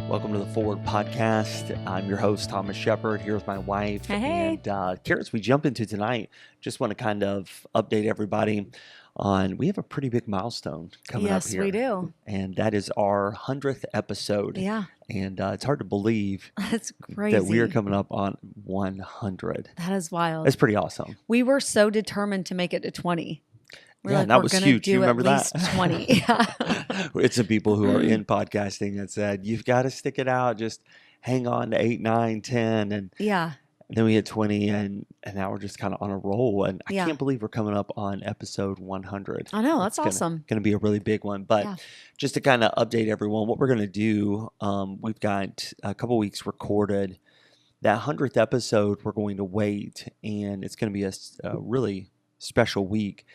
Welcome to the Forward Podcast. I'm your host, Thomas Shepard, here with my wife. Hey. And Karen, as we jump into tonight, just want to kind of update everybody on, we have a pretty big milestone coming up here. Yes, we do. And that is our 100th episode. Yeah. And it's hard to believe That's crazy. that we are coming up on 100. That is wild. That's pretty awesome. We were so determined to make it to 20. And that was huge. You remember that? At least 20. Yeah. It's the people who are in podcasting that said, you've got to stick it out. Just hang on to 8, 9, 10. And Yeah. then we hit 20 and now we're just kind of on a roll. And I Yeah. can't believe we're coming up on episode 100. I know. That's It's awesome. Going to be a really big one. But Yeah. just to kind of update everyone, what we're going to do, we've got a couple weeks recorded. That 100th episode, we're going to wait. And it's going to be a really special week.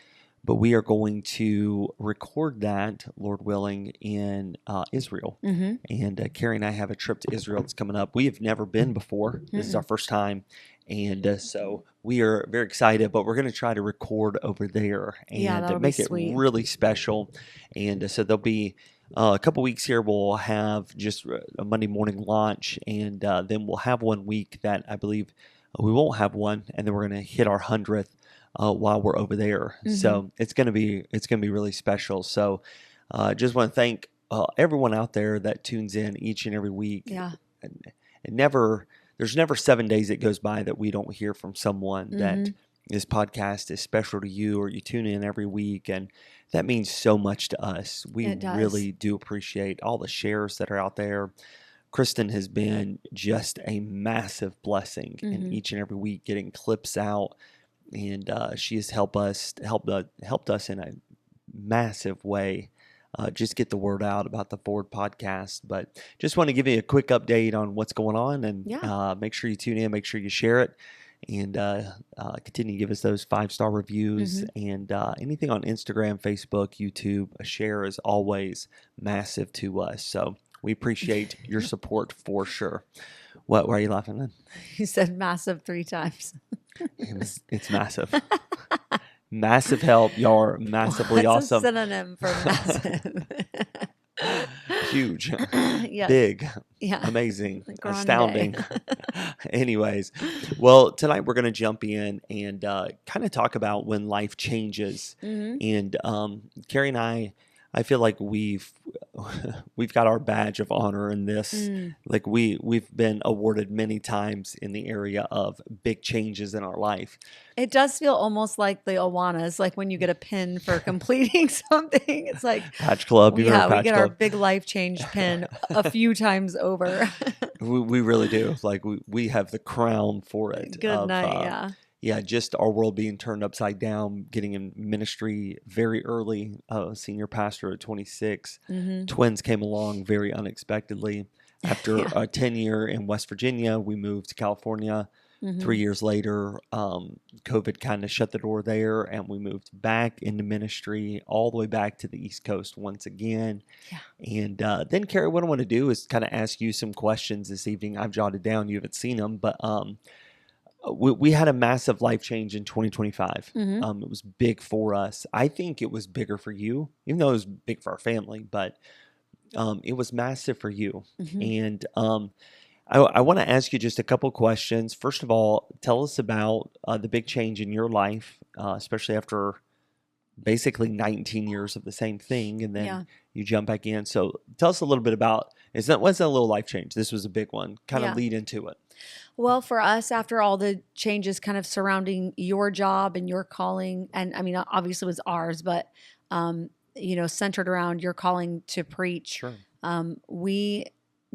But we are going to record that, Lord willing, in Israel. Mm-hmm. And Kari and I have a trip to Israel that's coming up. We have never been before. This is our first time. And so we are very excited, but we're going to try to record over there and that'll make be it sweet. really special. And so there'll be a couple weeks here. We'll have just a Monday morning launch. And then we'll have 1 week that I believe we won't have one. And then we're going to hit our 100th. While we're over there. Mm-hmm. So it's gonna be really special. So just want to thank everyone out there that tunes in each and every week. Yeah. And there's never 7 days that goes by that we don't hear from someone that this podcast is special to you, or you tune in every week, and that means so much to us. We really do appreciate all the shares that are out there. Kristen has been just a massive blessing in each and every week, getting clips out. And she has helped us in a massive way, just get the word out about the Forward Podcast. But just want to give you a quick update on what's going on, and make sure you tune in, make sure you share it, and continue to give us those 5-star reviews. And anything on Instagram, Facebook, YouTube, a share is always massive to us. So we appreciate your support for sure. Why are you laughing then? You said massive 3 times. It's massive. Massive help. Y'all are massively awesome. A synonym for massive. Huge. Yes. Big. Yeah. Amazing. Grande. Astounding. Anyways, well, tonight we're going to jump in and kind of talk about when life changes. And Kari and I feel like we've got our badge of honor in this. Like we've been awarded many times in the area of big changes in our life. It does feel almost like the Awanas, like when you get a pin for completing something. It's like Patch Club. You remember we Patch get Club? our big life change pin a few times over. We really do. Like we have the crown for it. Good night. Yeah, just our world being turned upside down, getting in ministry very early, senior pastor at 26. Twins came along very unexpectedly. After a 10-year in West Virginia, we moved to California. 3 years later, COVID kind of shut the door there, and we moved back into ministry all the way back to the East Coast once again. Yeah. And then, Kari, what I want to do is kind of ask you some questions this evening. I've jotted down. You haven't seen them, but we had a massive life change in 2025. It was big for us. I think it was bigger for you, even though it was big for our family, but it was massive for you. And I want to ask you just a couple questions. First of all, tell us about the big change in your life, especially after basically 19 years of the same thing, and then you jump back in. So tell us a little bit about, wasn't a little life change? This was a big one. Kind of lead into it. Well, for us, after all the changes kind of surrounding your job and your calling, and I mean, obviously it was ours, but, centered around your calling to preach, Sure. We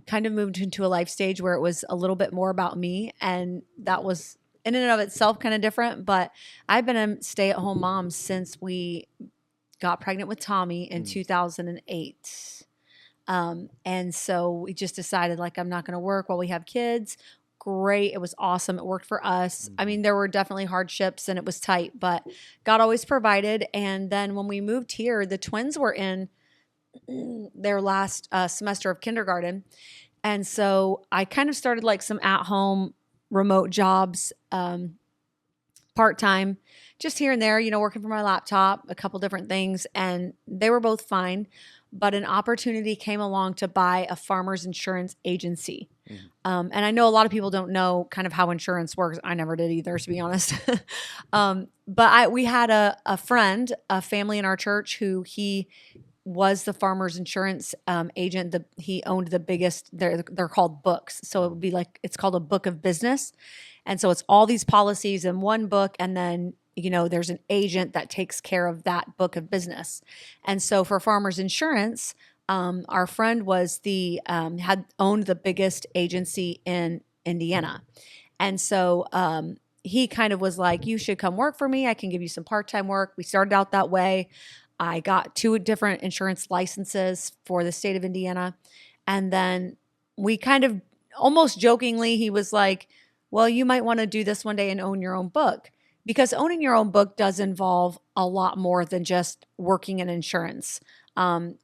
kind of moved into a life stage where it was a little bit more about me. And that was in and of itself kind of different. But I've been a stay-at-home mom since we got pregnant with Tommy in 2008. And so we just decided, like, I'm not going to work while we have kids. Great. It was awesome. It worked for us. I mean, there were definitely hardships and it was tight, but God always provided. And then when we moved here, the twins were in their last semester of kindergarten. And so I kind of started like some at-home remote jobs, part-time, just here and there, working from my laptop, a couple different things. And they were both fine. but an opportunity came along to buy a farmer's insurance agency. And I know a lot of people don't know kind of how insurance works. I never did either, to be honest. We had a friend, a family in our church who he was the farmer's insurance agent. He owned the biggest, they're called books. So it would be like, it's called a book of business. And so it's all these policies in one book. And then, there's an agent that takes care of that book of business. And so for farmer's insurance, our friend was had owned the biggest agency in Indiana. And so he kind of was like, you should come work for me. I can give you some part-time work. We started out that way. I got 2 different insurance licenses for the state of Indiana. And then we kind of almost jokingly, he was like, well, you might want to do this one day and own your own book. Because owning your own book does involve a lot more than just working in insurance.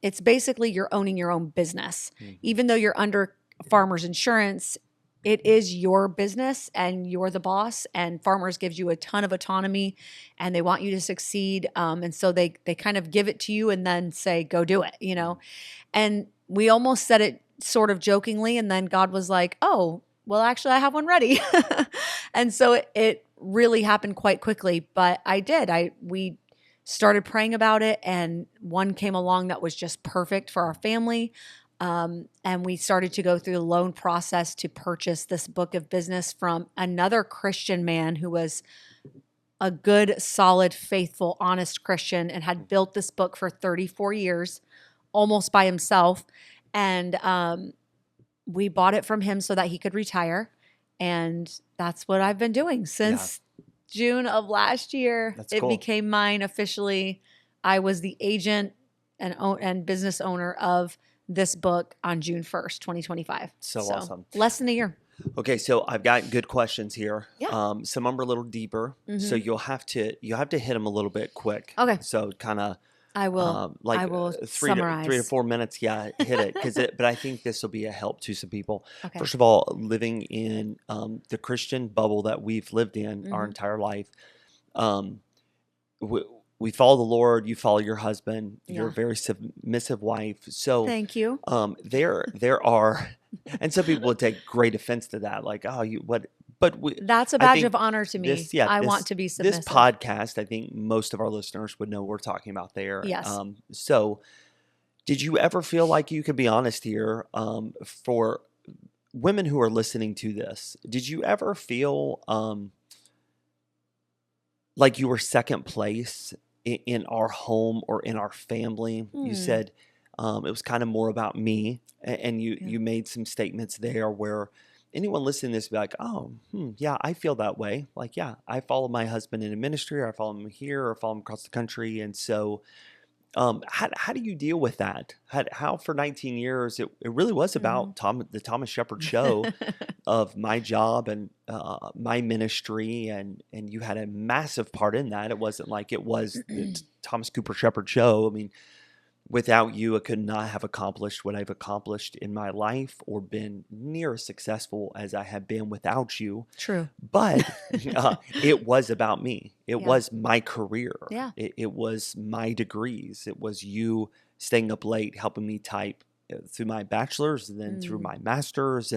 It's basically you're owning your own business. Even though you're under farmer's insurance, it is your business and you're the boss, and farmers gives you a ton of autonomy and they want you to succeed. And so they kind of give it to you and then say, go do it, And we almost said it sort of jokingly. And then God was like, oh, well, actually I have one ready. And so it really happened quite quickly, but I did. We started praying about it, and one came along that was just perfect for our family. And we started to go through the loan process to purchase this book of business from another Christian man who was a good, solid, faithful, honest Christian and had built this book for 34 years, almost by himself. And we bought it from him so that he could retire. And that's what I've been doing since June of last year. That's it cool. became mine officially. I was the agent and business owner of this book on June 1st, 2025. So awesome. Less than a year. Okay, so I've got good questions here. Yeah. Some of them are a little deeper, so you'll have to hit them a little bit quick. Okay. So kind of. I will. I will 3 summarize. 3 to 4 minutes. Yeah, hit it. But I think this will be a help to some people. Okay. First of all, living in the Christian bubble that we've lived in our entire life, we follow the Lord. You follow your husband. You're a very submissive wife. So thank you. There are, and some people would take great offense to that. Like, oh, you what? But that's a badge of honor to me. I want to be submissive. This podcast, I think most of our listeners would know what we're talking about there. Yes. So did you ever feel like you could be honest here for women who are listening to this? Did you ever feel like you were second place in our home or in our family? You said it was kind of more about me, and you made some statements there where anyone listening to this would be like, oh, yeah, I feel that way. Like, yeah, I follow my husband in a ministry, or I follow him here, or follow him across the country. And so how do you deal with that? How for 19 years, it really was about the Thomas Shepard show of my job and my ministry. And you had a massive part in that. It wasn't like it was the Thomas Cooper Shepard show. I mean, without you, I could not have accomplished what I've accomplished in my life or been near as successful as I have been without you. True. But it was about me. It was my career. Yeah. It was my degrees. It was you staying up late, helping me type through my bachelor's and then through my master's.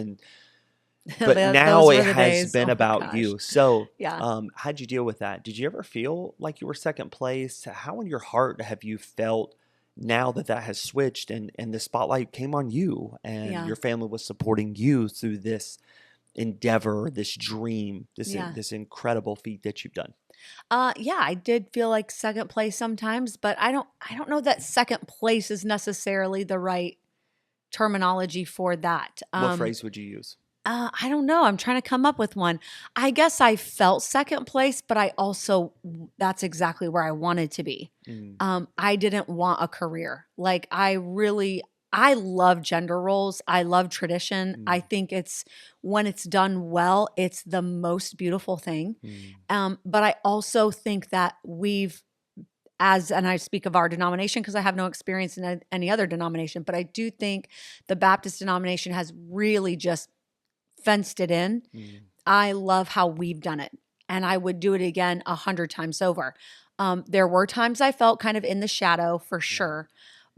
But now it has been about you. So how'd you deal with that? Did you ever feel like you were second place? How in your heart have you felt now that has switched and the spotlight came on you and your family was supporting you through this endeavor, this dream, this incredible feat that you've done? I did feel like second place sometimes, but I don't know that second place is necessarily the right terminology for that. What phrase would you use? I don't know. I'm trying to come up with one. I guess I felt second place, but I also, that's exactly where I wanted to be. I didn't want a career. Like I love gender roles. I love tradition. I think when it's done well, it's the most beautiful thing. But I also think that and I speak of our denomination because I have no experience in any other denomination, but I do think the Baptist denomination has really just fenced it in. I love how we've done it, and I would do it again 100 times over. There were times I felt kind of in the shadow for sure,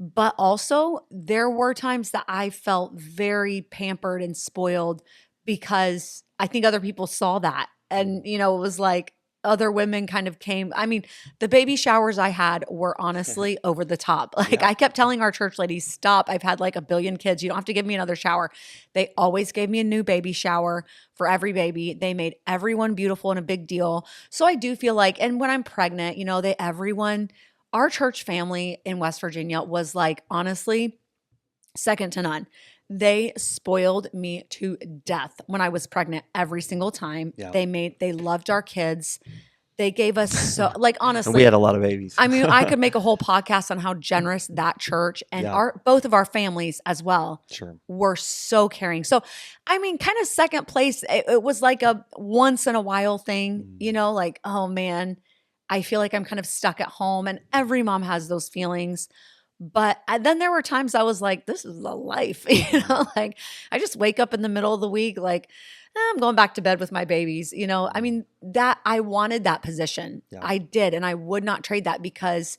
But also there were times that I felt very pampered and spoiled because I think other people saw that. And, it was like other women kind of came. I mean, the baby showers I had were honestly over the top. Like I kept telling our church ladies, stop. I've had like a billion kids. You don't have to give me another shower. They always gave me a new baby shower for every baby. They made everyone beautiful and a big deal. So I do feel like, and when I'm pregnant, our church family in West Virginia was like, honestly, second to none. They spoiled me to death when I was pregnant every single time. Yeah. They loved our kids. They gave us so, like, honestly. And we had a lot of babies. I mean, I could make a whole podcast on how generous that church and both of our families as well were so caring. So, I mean, kind of second place, it was like a once in a while thing, like, oh man, I feel like I'm kind of stuck at home, and every mom has those feelings. But then there were times I was like, this is the life, like I just wake up in the middle of the week, like I'm going back to bed with my babies, I mean, that I wanted that position. Yeah. I did. And I would not trade that because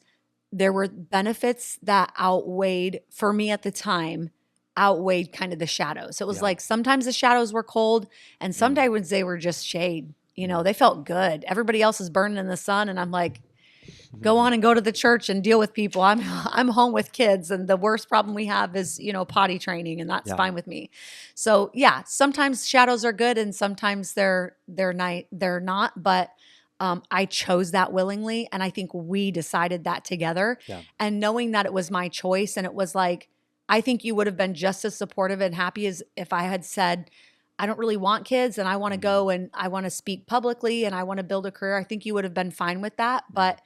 there were benefits that outweighed for me at the time, outweighed kind of the shadows. It was like, sometimes the shadows were cold and sometimes they were just shade, they felt good. Everybody else is burning in the sun. And I'm like, go on and go to the church and deal with people. I'm home with kids, and the worst problem we have is, potty training, and that's fine with me. So sometimes shadows are good and sometimes they're not, but I chose that willingly, and I think we decided that together. Yeah. And knowing that it was my choice, and it was like, I think you would have been just as supportive and happy as if I had said, I don't really want kids and I want to go and I want to speak publicly and I want to build a career. I think you would have been fine with that, but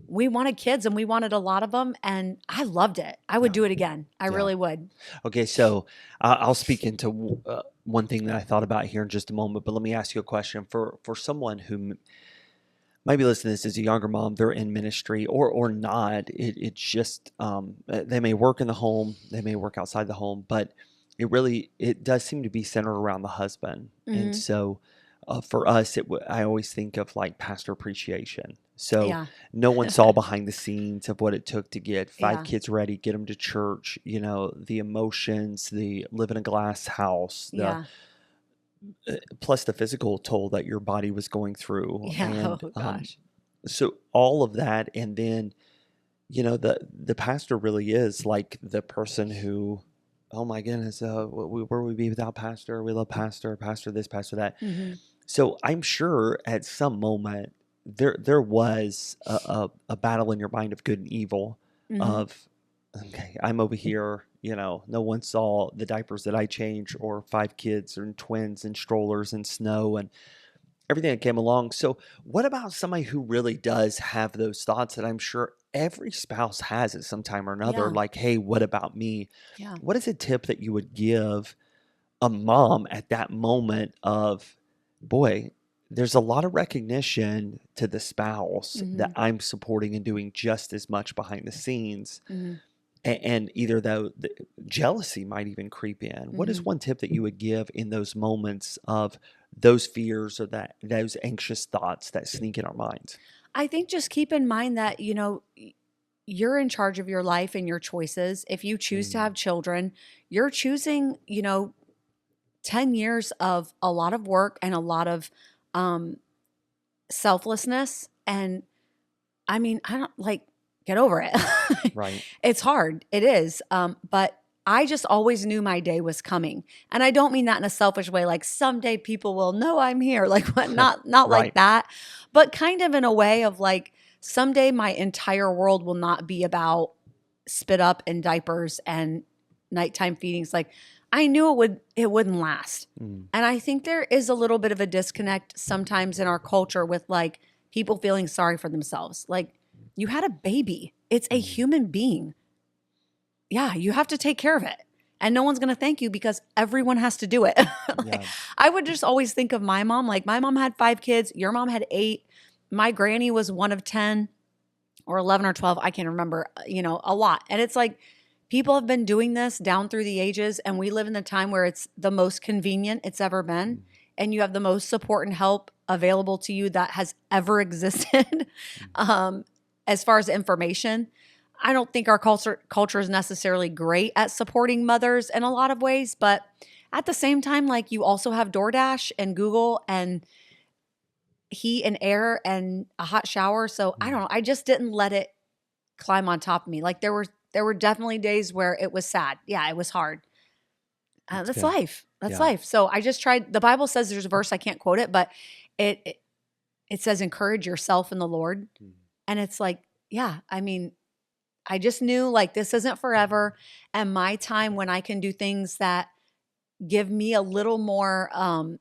we wanted kids and we wanted a lot of them, and I loved it. I would do it again. I really would. Okay. So I'll speak into one thing that I thought about here in just a moment, but let me ask you a question for someone who might be listening to this as a younger mom. They're in ministry or not. It's just, they may work in the home, they may work outside the home, but it does seem to be centered around the husband. Mm-hmm. And so for us, I always think of like pastor appreciation. So no one saw behind the scenes of what it took to get 5 kids ready, get them to church, the emotions, the live in a glass house, plus the physical toll that your body was going through. Yeah. And, oh gosh. So all of that. And then, the pastor really is like the person who, oh my goodness, where would we be without pastor? We love pastor this, pastor that. Mm-hmm. So I'm sure at some moment there was a battle in your mind of good and evil. Mm-hmm. Of, okay, I'm over here, no one saw the diapers that I changed, or 5 kids and twins and strollers and snow and everything that came along. So what about somebody who really does have those thoughts that I'm sure every spouse has at some time or another, like, hey, what about me? Yeah. What is a tip that you would give a mom at that moment of, boy, there's a lot of recognition to the spouse that I'm supporting and doing just as much behind the scenes. Mm-hmm. And either though the jealousy might even creep in. Mm-hmm. What is one tip that you would give in those moments of those fears or those anxious thoughts that sneak in our minds? I think just keep in mind that, you're in charge of your life and your choices. If you choose to have children, you're choosing, 10 years of a lot of work and a lot of selflessness. And I mean, I don't get over it. Right. It's hard. It is. But I just always knew my day was coming. And I don't mean that in a selfish way, like someday people will know I'm here. Like what? Not right. Like that, but kind of in a way of like, someday my entire world will not be about spit up and diapers and nighttime feedings. Like I knew it wouldn't last. Mm. And I think there is a little bit of a disconnect sometimes in our culture with like people feeling sorry for themselves. Like you had a baby. It's a human being. Yeah, you have to take care of it. And no one's going to thank you because everyone has to do it. I would just always think of my mom. Like my mom had 5 kids. Your mom had 8. My granny was one of 10 or 11 or 12. I can't remember, a lot. And it's like people have been doing this down through the ages. And we live in a time where it's the most convenient it's ever been. And you have the most support and help available to you that has ever existed as far as information. I don't think our culture is necessarily great at supporting mothers in a lot of ways, but at the same time, like you also have DoorDash and Google and heat and air and a hot shower. So I don't know. I just didn't let it climb on top of me. Like there were definitely days where it was sad. Yeah, it was hard. That's life. That's life. So I just tried. The Bible says there's a verse, I can't quote it, but it says encourage yourself in the Lord. And it's like, yeah, I mean, I just knew like this isn't forever. And my time when I can do things that give me a little more,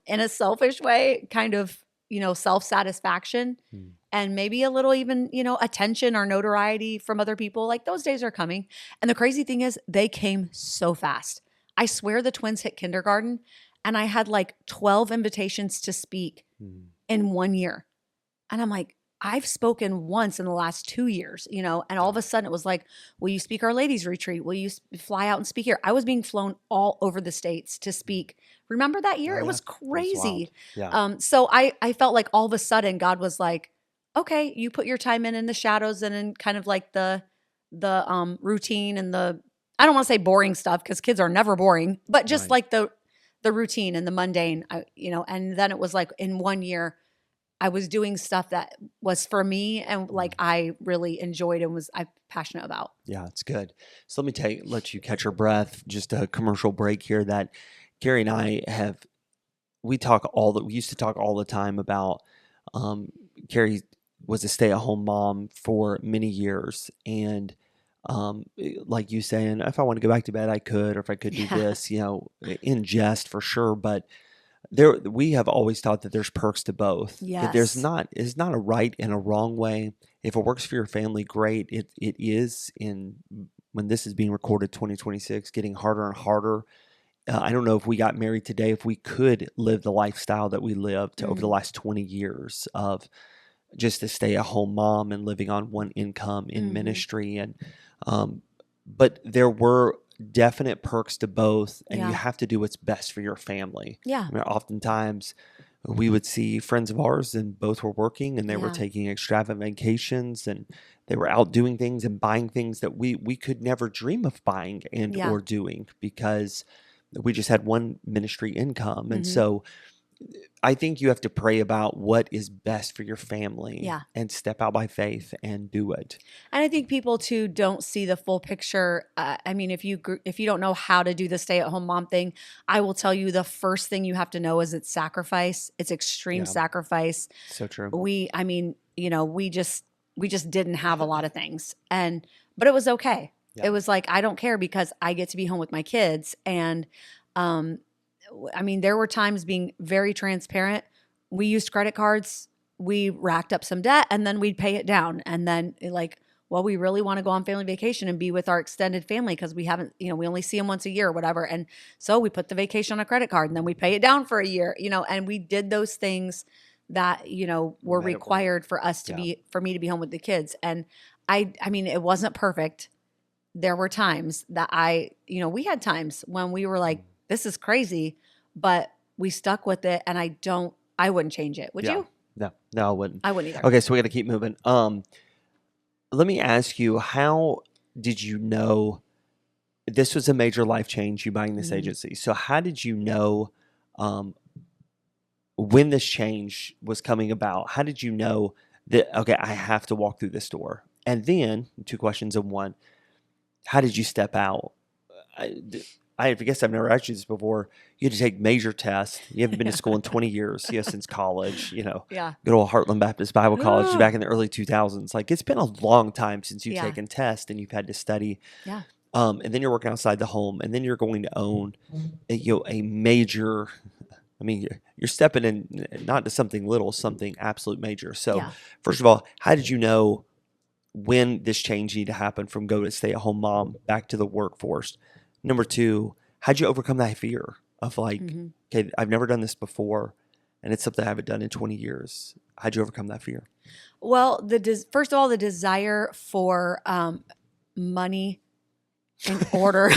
in a selfish way, kind of, self-satisfaction and maybe a little even, attention or notoriety from other people, like those days are coming. And the crazy thing is they came so fast. I swear the twins hit kindergarten and I had like 12 invitations to speak in 1 year. And I'm like, I've spoken once in the last 2 years, and all of a sudden it was like, will you speak our ladies retreat? Will you fly out and speak here? I was being flown all over the States to speak. Remember that year? It was crazy. So I felt like all of a sudden God was like, okay, you put your time in the shadows and in kind of like the routine and I don't want to say boring stuff because kids are never boring, but just like the routine and the mundane, and then it was like in 1 year, I was doing stuff that was for me and like I really enjoyed and was passionate about. Yeah, it's good. So let me let you catch your breath. Just a commercial break here. That Kari and I we used to talk all the time about. Kari was a stay-at-home mom for many years, and like you saying, if I want to go back to bed, I could, or if I could do this, in jest for sure, but. We have always thought that there's perks to both. Yes. It's not a right and a wrong way. If it works for your family, great. It is when this is being recorded, 2026, getting harder and harder. I don't know if we got married today, if we could live the lifestyle that we lived over the last 20 years of just a stay-at-home mom and living on one income in ministry. And but there were definite perks to both, and you have to do what's best for your family. Yeah. I mean, oftentimes we would see friends of ours and both were working and they were taking extravagant vacations and they were out doing things and buying things that we could never dream of buying or doing because we just had one ministry income. And so I think you have to pray about what is best for your family and step out by faith and do it. And I think people too don't see the full picture. I mean, if you don't know how to do the stay-at-home mom thing, I will tell you the first thing you have to know is it's sacrifice. It's extreme sacrifice. So true. We just didn't have a lot of things, but it was okay. Yeah. It was like, I don't care because I get to be home with my kids. And I mean, there were times, being very transparent, we used credit cards, we racked up some debt, and then we'd pay it down. And then we really want to go on family vacation and be with our extended family because we haven't, we only see them once a year or whatever. And so we put the vacation on a credit card and then we pay it down for a year, and we did those things that, were required for us to for me to be home with the kids. And I mean, it wasn't perfect. There were times that we had times when we were like, this is crazy, but we stuck with it, and I wouldn't change it. Would you? No, I wouldn't. I wouldn't either. Okay, so we got to keep moving. Let me ask you, how did you know this was a major life change, you buying this agency? So how did you know when this change was coming about? How did you know that, okay, I have to walk through this door? And then, two questions in one, how did you step out? I guess I've never asked you this before. You had to take major tests. You haven't been to school in 20 years, since college, good old Heartland Baptist Bible College back in the early 2000s. Like, it's been a long time since you've taken tests and you've had to study. Yeah. And then you're working outside the home, and then you're going to own a major, I mean, you're stepping in not to something little, something absolute major. So first of all, how did you know when this change needed to happen from go to stay-at-home mom back to the workforce? Number two, how'd you overcome that fear of okay, I've never done this before, and it's something I haven't done in 20 years. How'd you overcome that fear? Well, first of all, the desire for money in order.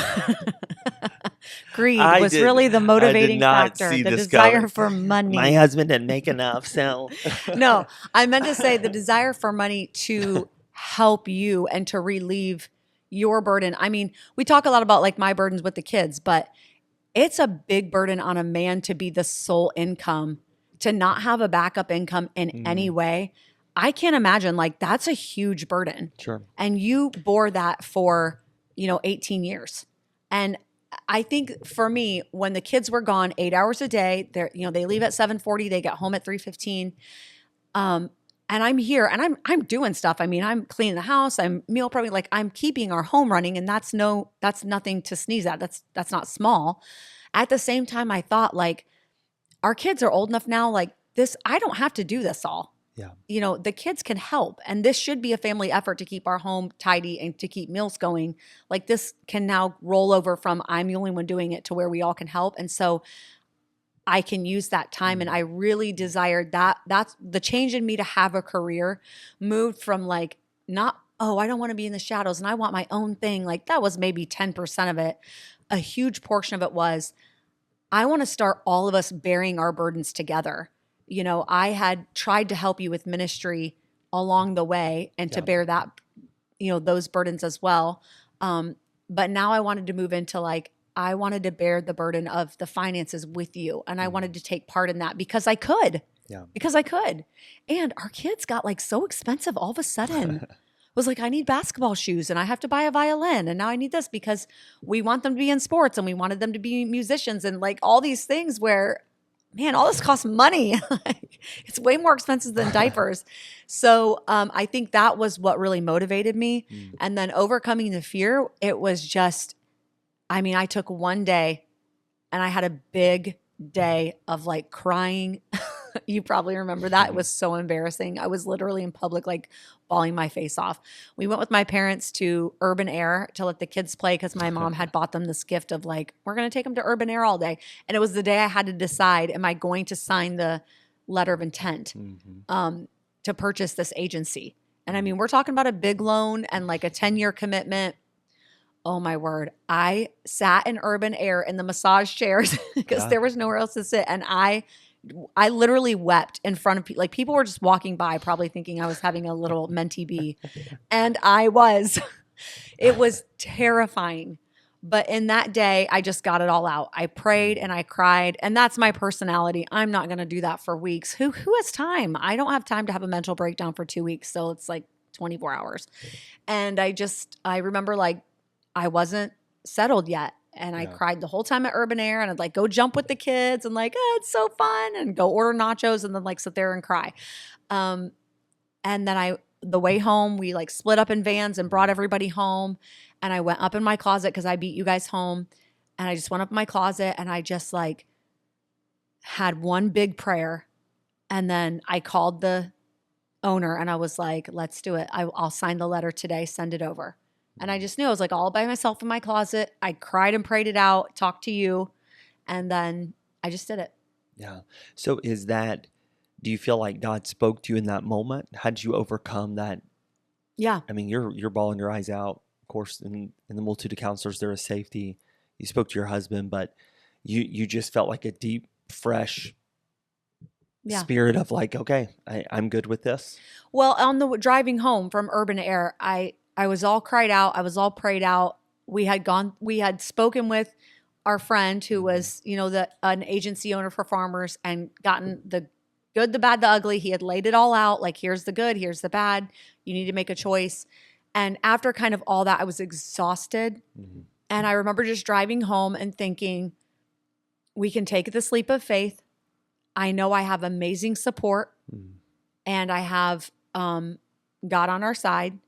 Greed was really the motivating factor. The desire for money. My husband didn't make enough, so. No, I meant to say the desire for money to help you and to relieve your burden. I mean, we talk a lot about like my burdens with the kids, but it's a big burden on a man to be the sole income, to not have a backup income in any way. I can't imagine, like, that's a huge burden. Sure. And you bore that for, 18 years. And I think for me, when the kids were gone 8 hours a day, they leave at 7:40, they get home at 3:15. And I'm here and I'm doing stuff. I mean, I'm cleaning the house, I'm meal prepping, like I'm keeping our home running, and that's nothing to sneeze at. That's not small. At the same time, I thought, like, our kids are old enough now, like this, I don't have to do this all. Yeah. The kids can help, and this should be a family effort to keep our home tidy and to keep meals going. Like, this can now roll over from I'm the only one doing it to where we all can help. And so I can use that time. And I really desired that. That's the change in me to have a career, moved from like, not, oh, I don't want to be in the shadows and I want my own thing. Like, that was maybe 10% of it. A huge portion of it was, I want to start all of us bearing our burdens together. I had tried to help you with ministry along the way and to bear that, those burdens as well. But now I wanted to move into, like, I wanted to bear the burden of the finances with you. And I wanted to take part in that because I could. Yeah. Because I could. And our kids got like so expensive all of a sudden. It was like, I need basketball shoes and I have to buy a violin. And now I need this because we want them to be in sports and we wanted them to be musicians and like all these things where, man, all this costs money. It's way more expensive than diapers. So I think that was what really motivated me. And then overcoming the fear, it was just, I took one day and I had a big day of like crying. You probably remember that. It was so embarrassing. I was literally in public, like bawling my face off. We went with my parents to Urban Air to let the kids play because my mom had bought them this gift of like, we're going to take them to Urban Air all day. And it was the day I had to decide, am I going to sign the letter of intent to purchase this agency? And we're talking about a big loan and like a 10-year commitment. Oh my word. I sat in Urban Air in the massage chairs because there was nowhere else to sit. And I literally wept in front of people. Like, people were just walking by probably thinking I was having a little mentee bee. And I was. It was terrifying. But in that day, I just got it all out. I prayed and I cried. And that's my personality. I'm not going to do that for weeks. Who has time? I don't have time to have a mental breakdown for 2 weeks. So it's like 24 hours. And I remember, like, I wasn't settled yet. And I cried the whole time at Urban Air, and I'd like go jump with the kids and like, oh, it's so fun, and go order nachos and then like sit there and cry. And then the way home, we like split up in vans and brought everybody home. And I went up in my closet because I beat you guys home. And I just went up in my closet and I just like had one big prayer. And then I called the owner and I was like, let's do it. I'll sign the letter today, send it over. And I just knew I was like all by myself in my closet. I cried and prayed it out, talked to you, and then I just did it. Yeah. So do you feel like God spoke to you in that moment? How did you overcome that? Yeah. You're bawling your eyes out. Of course, in the multitude of counselors, there is safety. You spoke to your husband, but you just felt like a deep, fresh spirit of like, okay, I'm good with this. Well, on the driving home from Urban Air, I was all cried out. I was all prayed out. We had spoken with our friend who was, an agency owner for farmers and gotten the good, the bad, the ugly. He had laid it all out. Like, here's the good, here's the bad. You need to make a choice. And after kind of all that, I was exhausted. Mm-hmm. And I remember just driving home and thinking, we can take this leap of faith. I know I have amazing support and I have God on our side.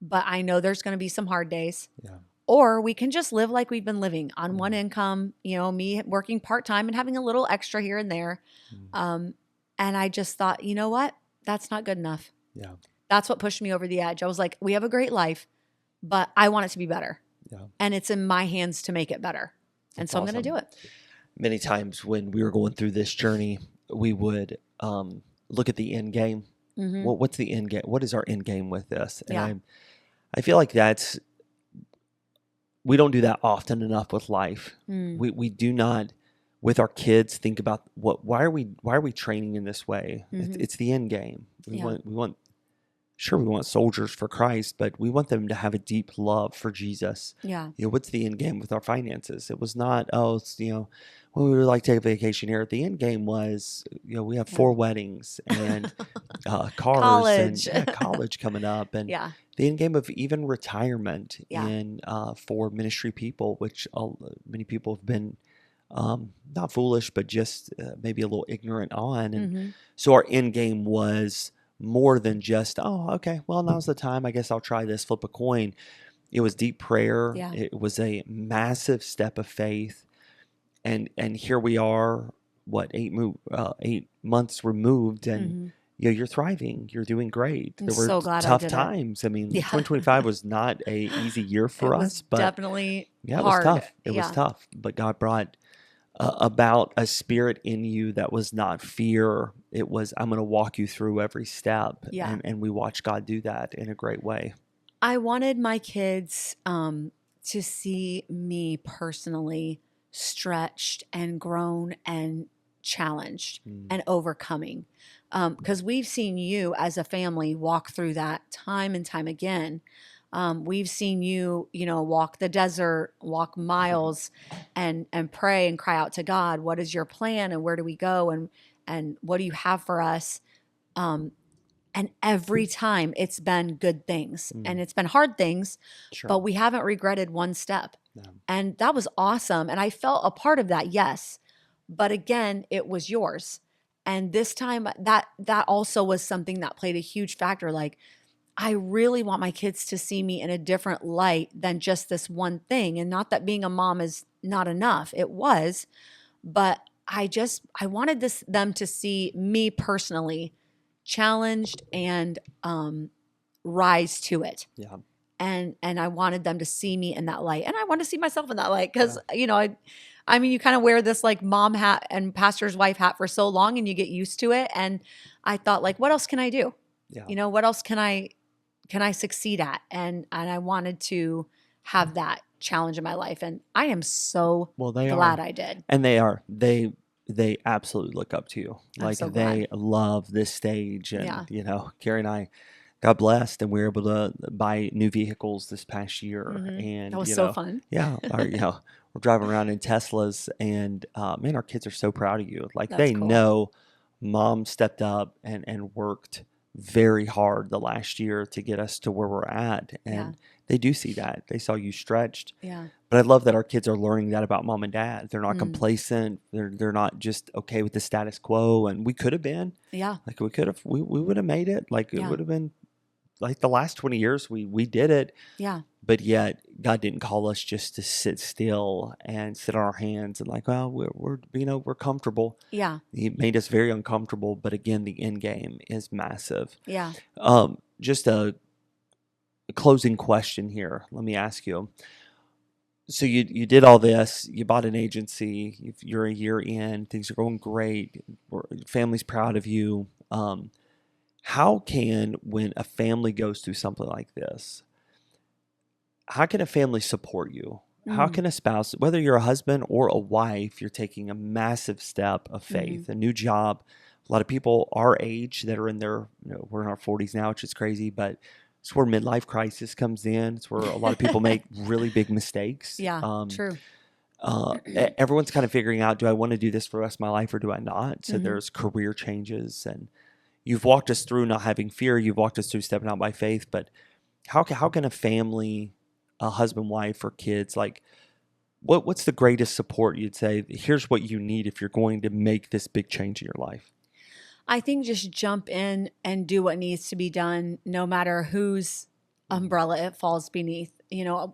But I know there's going to be some hard days. Yeah. Or we can just live like we've been living on one income, me working part-time and having a little extra here and there. And I just thought, you know what? That's not good enough. Yeah. That's what pushed me over the edge. I was like, we have a great life, but I want it to be better. Yeah. And it's in my hands to make it better. And so I'm going to do it. Many times when we were going through this journey, we would look at the end game. Mm-hmm. What's the end game? What is our end game with this? And I feel like we don't do that often enough with life. We do not, with our kids, think about why are we training in this way? Mm-hmm. It's the end game. We want sure, we want soldiers for Christ, but we want them to have a deep love for Jesus. Yeah. What's the end game with our finances? It was not, well, we would like to take a vacation here. The end game was, we have 4 weddings and cars and College. college coming up, and Yeah. the end game of even retirement Yeah. in for ministry people, which many people have been not foolish, but just maybe a little ignorant on. And so our end game was more than just, oh, okay, well, now's the time. I guess I'll try this, flip a coin. It was deep prayer. Yeah. It was a massive step of faith. And here we are, what, 8 months removed, and you're thriving. You're doing great. I'm There were so glad I tough did it. times. I mean, Yeah. 2025 was not a easy year for It was us, but definitely yeah, it hard. was tough. It Yeah. was tough. But God brought about a spirit in you that was not fear. It was, I'm going to walk you through every step. Yeah. And we watched God do that in a great way. I wanted my kids to see me personally stretched and grown and challenged and overcoming. Because we've seen you as a family walk through that time and time again. We've seen you, walk the desert, walk miles, and pray and cry out to God. What is your plan, and where do we go, and what do you have for us? And every time it's been good things, and it's been hard things, Sure. but we haven't regretted one step. No. And that was awesome. And I felt a part of that, yes. But again, it was yours. And this time that also was something that played a huge factor. Like, I really want my kids to see me in a different light than just this one thing. And not that being a mom is not enough. It was, but I wanted them to see me personally challenged and rise to it. Yeah. And I wanted them to see me in that light. And I want to see myself in that light because, I mean, you kind of wear this like mom hat and pastor's wife hat for so long and you get used to it. And I thought, like, what else can I do? Yeah. What else can I succeed at? And I wanted to have that challenge in my life. And I am so glad I did. And they are. They absolutely look up to you. Like, so they love this stage. And, Kari and I got blessed, and we were able to buy new vehicles this past year. And that was so fun. Yeah. We're driving around in Teslas, and man, our kids are so proud of you. Like, That's they cool. know mom stepped up and worked very hard the last year to get us to where we're at. And they do see that. They saw you stretched. Yeah. But I love that our kids are learning that about mom and dad. They're not complacent. They're not just okay with the status quo. And we could have been. Yeah. Like, we would have made it. Like, it would have been like the last 20 years we did it. Yeah. But yet God didn't call us just to sit still and sit on our hands and like, well, we're comfortable. Yeah. He made us very uncomfortable. But again, the end game is massive. Yeah. Just a closing question here. Let me ask you. So you did all this. You bought an agency. You're a year in. Things are going great. Family's proud of you. How can, when a family goes through something like this, how can a family support you? How can a spouse, whether you're a husband or a wife, you're taking a massive step of faith, a new job. A lot of people our age that are in their, we're in our 40s now, which is crazy, but it's where midlife crisis comes in. It's where a lot of people make really big mistakes. Yeah, true. Everyone's kind of figuring out, do I want to do this for the rest of my life or do I not? So there's career changes, and you've walked us through not having fear. You've walked us through stepping out by faith. But how can a family, a husband, wife, or kids, like, what's the greatest support you'd say? Here's what you need if you're going to make this big change in your life. I think just jump in and do what needs to be done, no matter whose umbrella it falls beneath.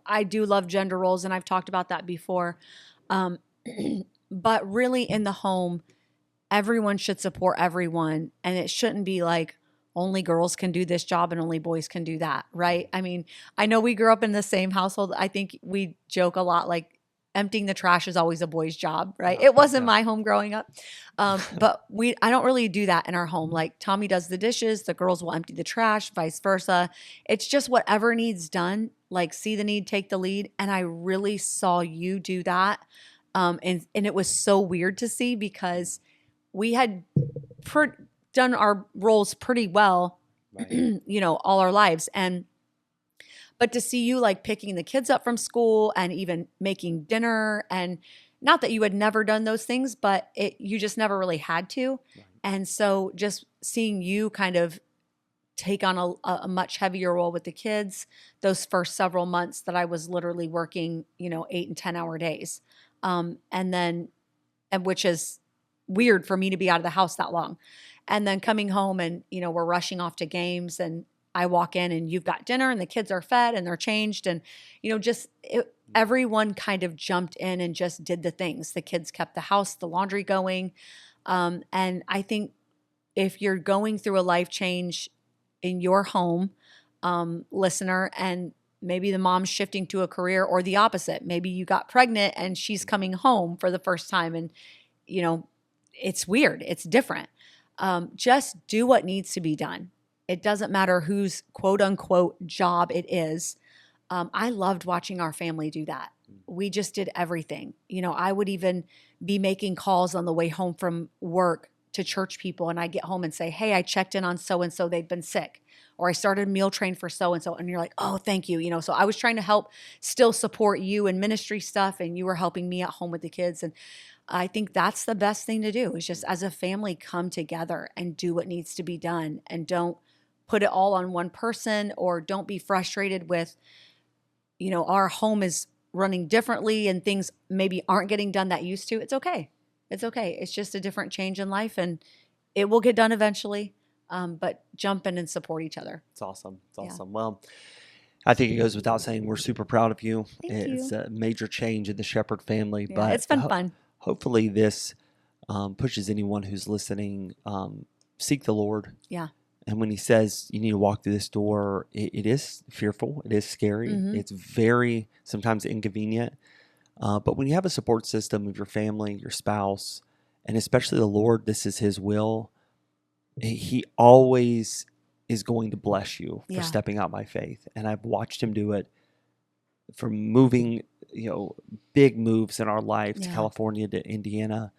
I do love gender roles, and I've talked about that before. But really, in the home, everyone should support everyone, and it shouldn't be like only girls can do this job and only boys can do that, right? I mean, I know we grew up in the same household. I think we joke a lot, like, emptying the trash is always a boy's job, right? It wasn't my home growing up. But I don't really do that in our home. Like, Tommy does the dishes, the girls will empty the trash, vice versa. It's just whatever needs done, like, see the need, take the lead. And I really saw you do that. And it was so weird to see because we had done our roles pretty well Right. all our lives. But to see you like picking the kids up from school and even making dinner, and not that you had never done those things, but you just never really had to. Right. And so just seeing you kind of take on a much heavier role with the kids those first several months that I was literally working, 8 and 10-hour days. And which is weird for me to be out of the house that long. And then coming home and, we're rushing off to games, and I walk in and you've got dinner and the kids are fed and they're changed. And, everyone kind of jumped in and just did the things. The kids kept the house, the laundry going. And I think if you're going through a life change in your home, listener, and maybe the mom's shifting to a career, or the opposite, maybe you got pregnant and she's coming home for the first time, and, it's weird. It's different. Just do what needs to be done. It doesn't matter whose quote unquote job it is. I loved watching our family do that. We just did everything. I would even be making calls on the way home from work to church people, and I get home and say, hey, I checked in on so-and-so, they've been sick, or I started a meal train for so-and-so. And you're like, oh, thank you. So I was trying to help still support you in ministry stuff, and you were helping me at home with the kids. And I think that's the best thing to do, is just as a family come together and do what needs to be done, and don't put it all on one person, or don't be frustrated with, our home is running differently and things maybe aren't getting done that used to. It's okay. It's okay. It's just a different change in life, and it will get done eventually. But jump in and support each other. It's awesome. It's Yeah. awesome. Well, I think it goes without saying, we're super proud of you. Thank It's you. a major change in the Shepherd family, Yeah, but it's been fun. hopefully this pushes anyone who's listening, seek the Lord. Yeah. And when he says you need to walk through this door, it is fearful. It is scary. Mhm. It's very sometimes inconvenient. But when you have a support system of your family, your spouse, and especially the Lord, this is his will. He always is going to bless you for Yeah. stepping out by faith. And I've watched him do it from moving, big moves in our life to Yeah. California to Indiana.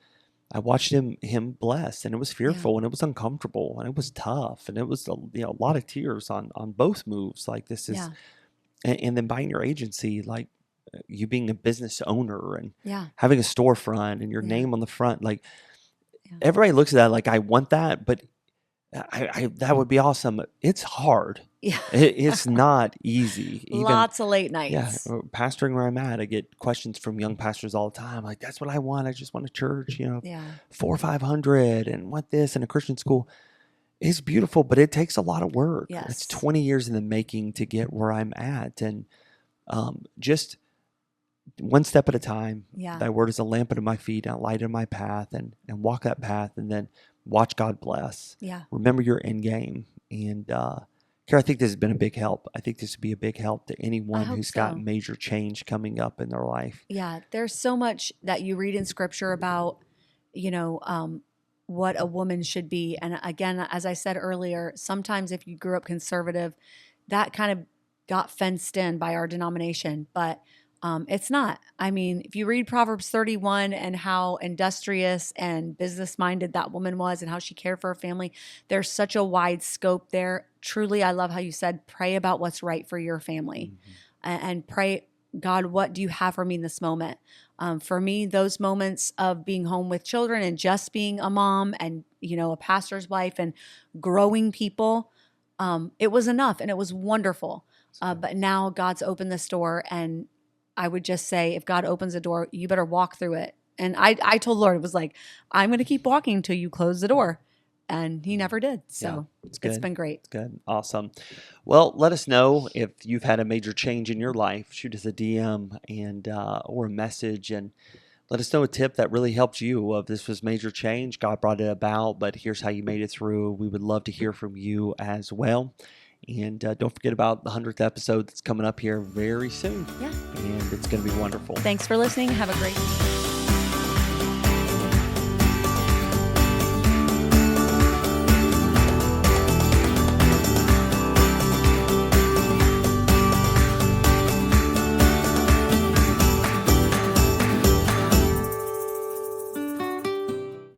I watched him bless, and it was fearful, and it was uncomfortable, and it was tough, and it was a lot of tears on both moves. Like this is, Yeah. and then buying your agency, like you being a business owner and Yeah. having a storefront and your Yeah. name on the front. Like Yeah. everybody looks at that like, I want that, but I that would be awesome. It's hard. Yeah. It's not easy. Even, Lots of late yeah, nights. pastoring where I'm at, I get questions from young pastors all the time. Like, that's what I want. I just want a church, Yeah. 400 or 500 and want this in a Christian school. It's beautiful, but it takes a lot of work. Yes. It's 20 years in the making to get where I'm at. And just one step at a time. Yeah. Thy word is a lamp unto my feet and a light in my path, and walk that path, and then watch God bless. Yeah. Remember your end game. And Kara, I think this has been a big help. I think this would be a big help to anyone hope who's got so. major change coming up in their life. Yeah. There's so much that you read in scripture about, what a woman should be. And again, as I said earlier, sometimes if you grew up conservative, that kind of got fenced in by our denomination, but it's not. I mean, if you read Proverbs 31 and how industrious and business-minded that woman was and how she cared for her family, there's such a wide scope there. Truly, I love how you said, pray about what's right for your family. And pray, God, what do you have for me in this moment? For me, those moments of being home with children and just being a mom and, a pastor's wife and growing people, it was enough and it was wonderful. But now God's opened this door, and I would just say, if God opens a door, you better walk through it. And I told the Lord, it was like, I'm going to keep walking until you close the door. And he never did. So it's been great. It's good. Awesome. Well, let us know if you've had a major change in your life. Shoot us a DM and or a message, and let us know a tip that really helped you. Of this was major change. God brought it about, but here's how you made it through. We would love to hear from you as well. And don't forget about the 100th episode that's coming up here very soon. Yeah. And it's going to be wonderful. Thanks for listening. Have a great week.